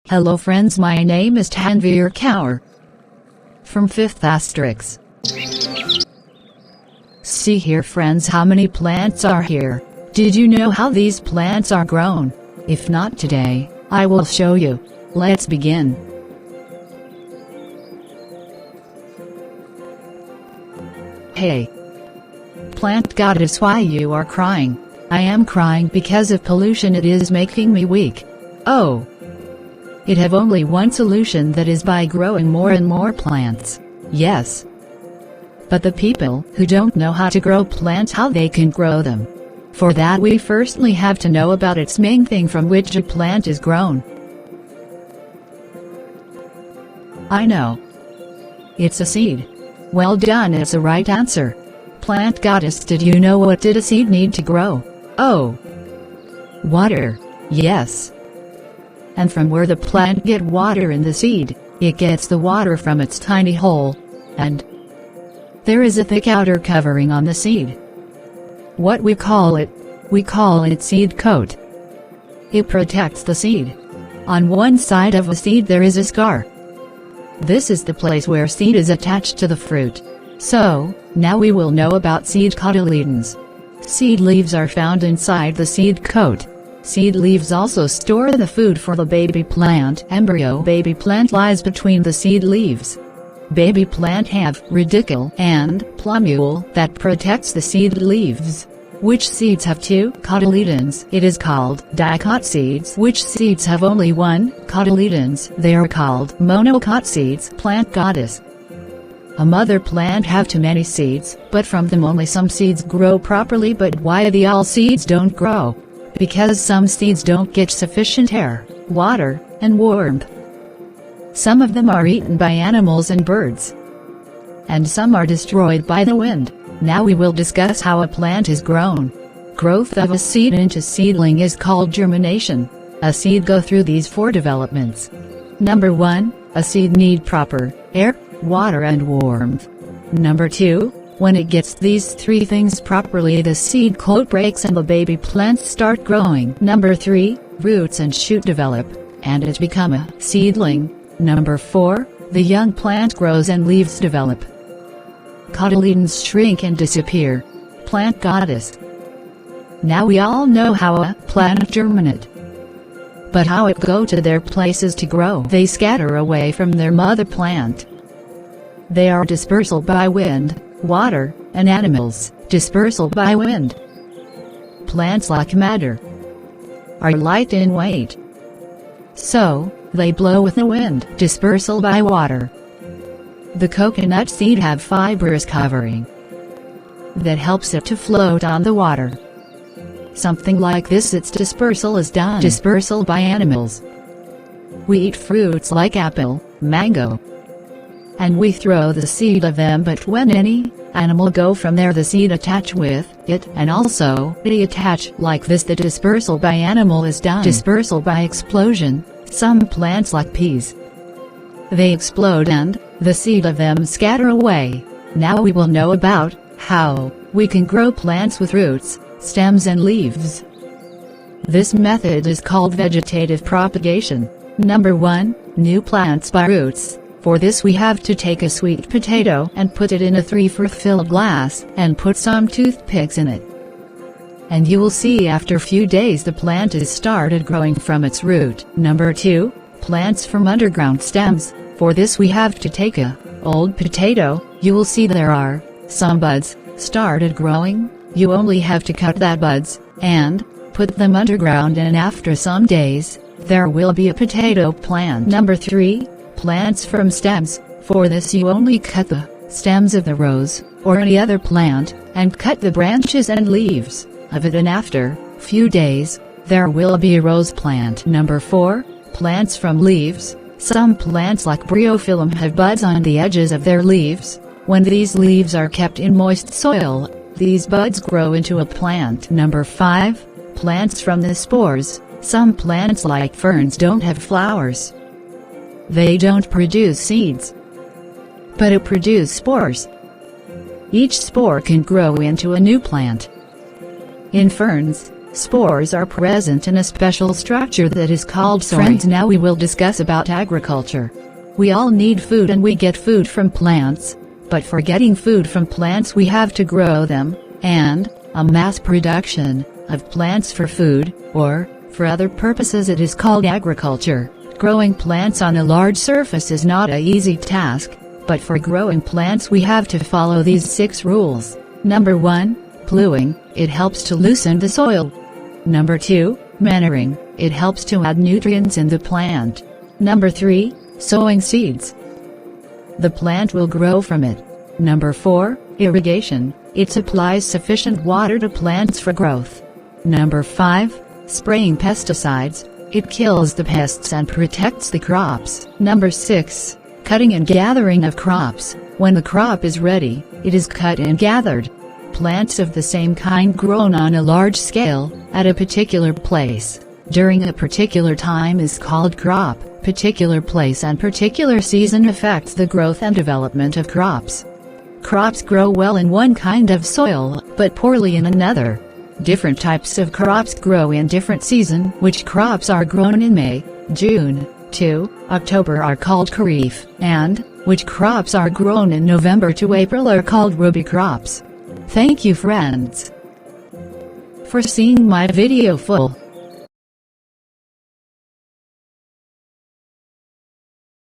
Hello friends, my name is Tanveer Kaur from 5th asterisk. See here friends, how many plants are here. Did you know how these plants are grown? If not today, I will show you. Let's begin. Hey, plant goddess, why you are crying? I am crying because of pollution, it is making me weak. Oh, it have only one solution, that is by growing more and more plants. Yes, but the people who don't know how to grow plants, how they can grow them? For that we firstly have to know about its main thing, from which a plant is grown. I know, it's a seed. Well done, it's a right answer. Plant goddess, did you know what did a seed need to grow? Oh, water. Yes. And from where the plant get water in the seed? It gets the water from its tiny hole, and there is a thick outer covering on the seed. What we call it? We call it seed coat. It protects the seed. On one side of a seed there is a scar. This is the place where seed is attached to the fruit. So, now we will know about seed cotyledons. Seed leaves are found inside the seed coat. Seed leaves also store the food for the baby plant. Embryo baby plant lies between the seed leaves. Baby plant have radicule and plumule that protects the seed leaves. Which seeds have two cotyledons? It is called dicot seeds. Which seeds have only one cotyledons? They are called monocot seeds. Plant goddess, a mother plant have too many seeds, but from them only some seeds grow properly. But why the all seeds don't grow? Because some seeds don't get sufficient air, water, and warmth. Some of them are eaten by animals and birds, and some are destroyed by the wind. Now we will discuss how a plant is grown. Growth of a seed into seedling is called germination. A seed go through these 4 developments. Number 1, a seed need proper air, water and warmth. Number 2, when it gets these 3 things properly, the seed coat breaks and the baby plants start growing. Number 3, roots and shoot develop, and it become a seedling. Number 4, the young plant grows and leaves develop. Cotyledons shrink and disappear. Plant goddess. Now we all know how a plant germinate. But how it go to their places to grow? They scatter away from their mother plant. They are dispersal by wind, water, and animals. Dispersal by wind. Plants like matter are light in weight, so they blow with the wind. Dispersal by water. The coconut seed have fibrous covering that helps it to float on the water. Something like this, its dispersal is done. Dispersal by animals. We eat fruits like apple, mango, and we throw the seed of them, but when any animal go from there, the seed attach with it, and also they attach like this. The dispersal by animal is done. Dispersal by explosion. Some plants like peas, they explode and the seed of them scatter away. Now we will know about how we can grow plants with roots, stems and leaves. This method is called vegetative propagation. Number 1, new plants by roots. For this we have to take a sweet potato and put it in a 3/4 filled glass and put some toothpicks in it. And you will see after few days the plant is started growing from its root. Number 2, plants from underground stems. For this we have to take a old potato. You will see there are some buds started growing. You only have to cut that buds and put them underground, and after some days there will be a potato plant. Number 3, plants from stems. For this you only cut the stems of the rose or any other plant and cut the branches and leaves of it, and after few days there will be a rose plant. Number 4, plants from leaves. Some plants like bryophyllum have buds on the edges of their leaves. When these leaves are kept in moist soil, these buds grow into a plant. Number 5, plants from the spores. Some plants like ferns don't have flowers. They don't produce seeds, but it produces spores. Each spore can grow into a new plant. In ferns, Spores are present in a special structure that is called soil. Friends, now we will discuss about agriculture. We all need food and we get food from plants, but for getting food from plants we have to grow them, and a mass production of plants for food, or for other purposes, it is called agriculture. Growing plants on a large surface is not an easy task, but for growing plants we have to follow these 6 rules. Number 1, ploughing, it helps to loosen the soil. Number 2, manuring, it helps to add nutrients in the plant. Number 3, sowing seeds. The plant will grow from it. Number 4, irrigation, it supplies sufficient water to plants for growth. Number 5, spraying pesticides, it kills the pests and protects the crops. Number 6, cutting and gathering of crops, when the crop is ready, it is cut and gathered. Plants of the same kind grown on a large scale, at a particular place, during a particular time is called crop. Particular place and particular season affects the growth and development of crops. Crops grow well in one kind of soil, but poorly in another. Different types of crops grow in different season. Which crops are grown in May, June, to October are called Kharif, and which crops are grown in November to April are called Rabi crops. Thank you friends for seeing my video full.